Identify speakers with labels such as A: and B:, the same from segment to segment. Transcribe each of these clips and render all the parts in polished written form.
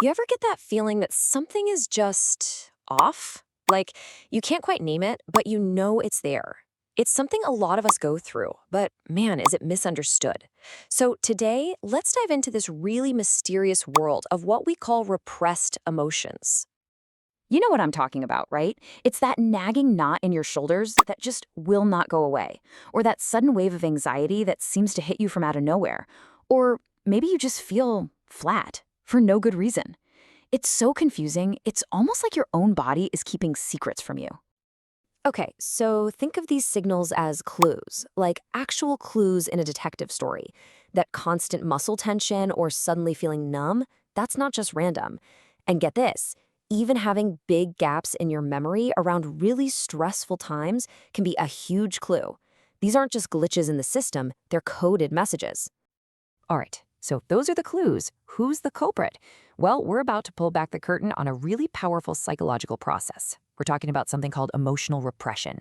A: You ever get that feeling that something is just off? Like, you can't quite name it, but you know it's there. It's something a lot of us go through, but man, is it misunderstood. So today, let's dive into this really mysterious world of what we call repressed emotions.
B: You know what I'm talking about, right? It's that nagging knot in your shoulders that just will not go away, or that sudden wave of anxiety that seems to hit you from out of nowhere. Or maybe you just feel flat for no good reason. It's so confusing, it's almost like your own body is keeping secrets from you.
A: Okay, so think of these signals as clues, like actual clues in a detective story. That constant muscle tension or suddenly feeling numb, that's not just random. And get this, even having big gaps in your memory around really stressful times can be a huge clue. These aren't just glitches in the system, they're coded messages.
B: All right, so those are the clues. Who's the culprit? Well, we're about to pull back the curtain on a really powerful psychological process. We're talking about something called emotional repression.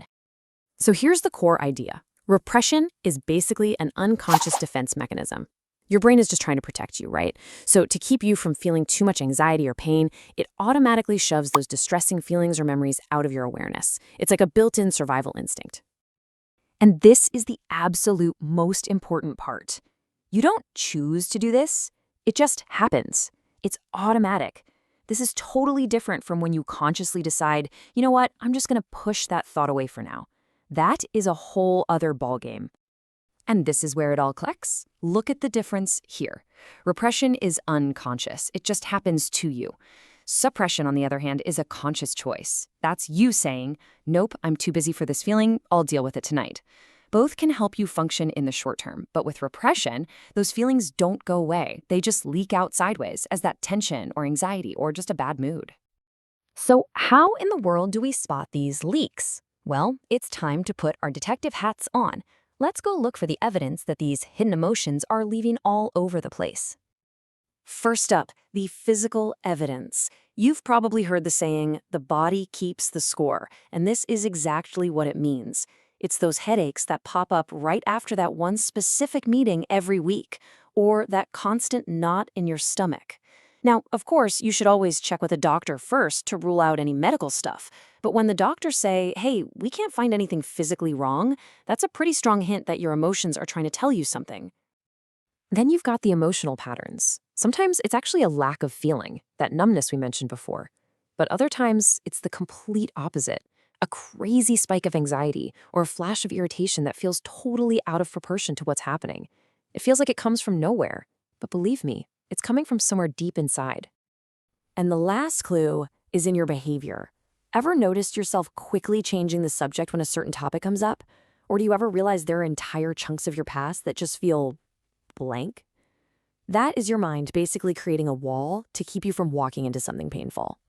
B: So here's the core idea. Repression is basically an unconscious defense mechanism. Your brain is just trying to protect you, right? So to keep you from feeling too much anxiety or pain, it automatically shoves those distressing feelings or memories out of your awareness. It's like a built-in survival instinct. And this is the absolute most important part. You don't choose to do this, it just happens. It's automatic. This is totally different from when you consciously decide, you know what, I'm just gonna push that thought away for now. That is a whole other ballgame. And this is where it all clicks. Look at the difference here. Repression is unconscious. It just happens to you. Suppression, on the other hand, is a conscious choice. That's you saying, nope, I'm too busy for this feeling, I'll deal with it tonight. Both can help you function in the short term, but with repression, those feelings don't go away. They just leak out sideways as that tension or anxiety or just a bad mood.
A: So, how in the world do we spot these leaks? Well, it's time to put our detective hats on. Let's go look for the evidence that these hidden emotions are leaving all over the place. First up, the physical evidence. You've probably heard the saying, the body keeps the score, and this is exactly what it means. It's those headaches that pop up right after that one specific meeting every week, or that constant knot in your stomach. Now, of course, you should always check with a doctor first to rule out any medical stuff, but when the doctors say, hey, we can't find anything physically wrong, that's a pretty strong hint that your emotions are trying to tell you something. Then you've got the emotional patterns. Sometimes it's actually a lack of feeling, that numbness we mentioned before. But other times, it's the complete opposite. A crazy spike of anxiety or a flash of irritation that feels totally out of proportion to what's happening. It feels like it comes from nowhere. But believe me, it's coming from somewhere deep inside. And the last clue is in your behavior. Ever noticed yourself quickly changing the subject when a certain topic comes up? Or do you ever realize there are entire chunks of your past that just feel blank? That is your mind basically creating a wall to keep you from walking into something painful.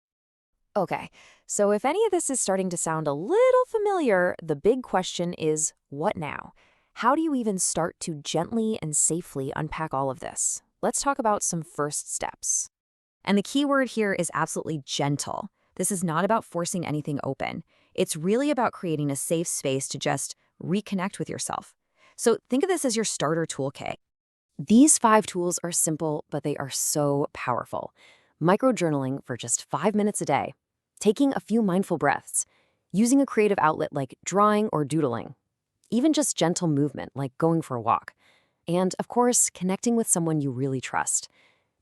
A: Okay, so if any of this is starting to sound a little familiar, the big question is, what now? How do you even start to gently and safely unpack all of this? Let's talk about some first steps. And the key word here is absolutely gentle. This is not about forcing anything open. It's really about creating a safe space to just reconnect with yourself. So think of this as your starter toolkit. These 5 tools are simple, but they are so powerful. Microjournaling for just 5 minutes a day, taking a few mindful breaths, using a creative outlet like drawing or doodling, even just gentle movement like going for a walk, and of course, connecting with someone you really trust.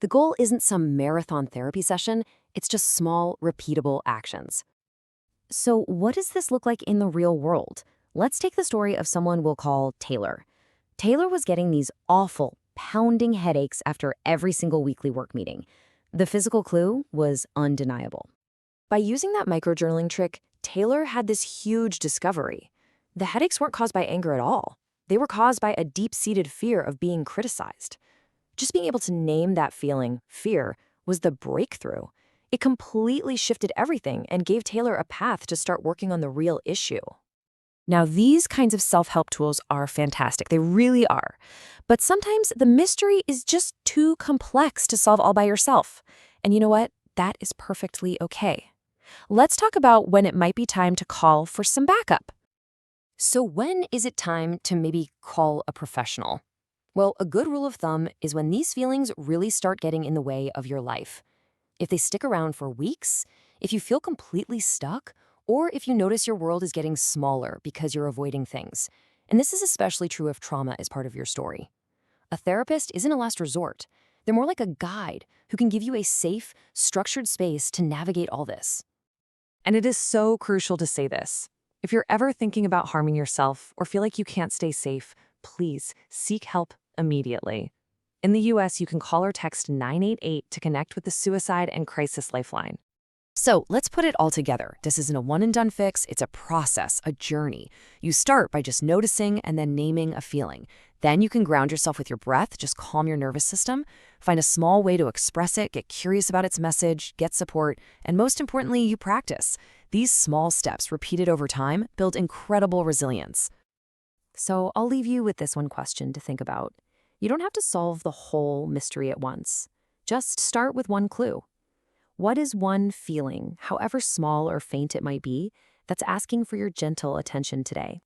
A: The goal isn't some marathon therapy session, it's just small, repeatable actions. So, what does this look like in the real world? Let's take the story of someone we'll call Taylor. Taylor was getting these awful, pounding headaches after every single weekly work meeting. The physical clue was undeniable. By using that microjournaling trick, Taylor had this huge discovery. The headaches weren't caused by anger at all. They were caused by a deep-seated fear of being criticized. Just being able to name that feeling, fear, was the breakthrough. It completely shifted everything and gave Taylor a path to start working on the real issue. Now, these kinds of self-help tools are fantastic. They really are. But sometimes the mystery is just too complex to solve all by yourself. And you know what? That is perfectly okay. Let's talk about when it might be time to call for some backup. So when is it time to maybe call a professional? Well, a good rule of thumb is when these feelings really start getting in the way of your life.
B: If they stick around for weeks, if you feel completely stuck, or if you notice your world is getting smaller because you're avoiding things. And this is especially true if trauma is part of your story. A therapist isn't a last resort. They're more like a guide who can give you a safe, structured space to navigate all this.
C: And it is so crucial to say this. If you're ever thinking about harming yourself or feel like you can't stay safe, please seek help immediately. In the US, you can call or text 988 to connect with the Suicide and Crisis Lifeline.
B: So let's put it all together. This isn't a one-and-done fix. It's a process, a journey. You start by just noticing and then naming a feeling. Then you can ground yourself with your breath, just calm your nervous system, find a small way to express it, get curious about its message, get support, and most importantly, you practice. These small steps, repeated over time, build incredible resilience.
A: So I'll leave you with this one question to think about. You don't have to solve the whole mystery at once. Just start with one clue. What is one feeling, however small or faint it might be, that's asking for your gentle attention today?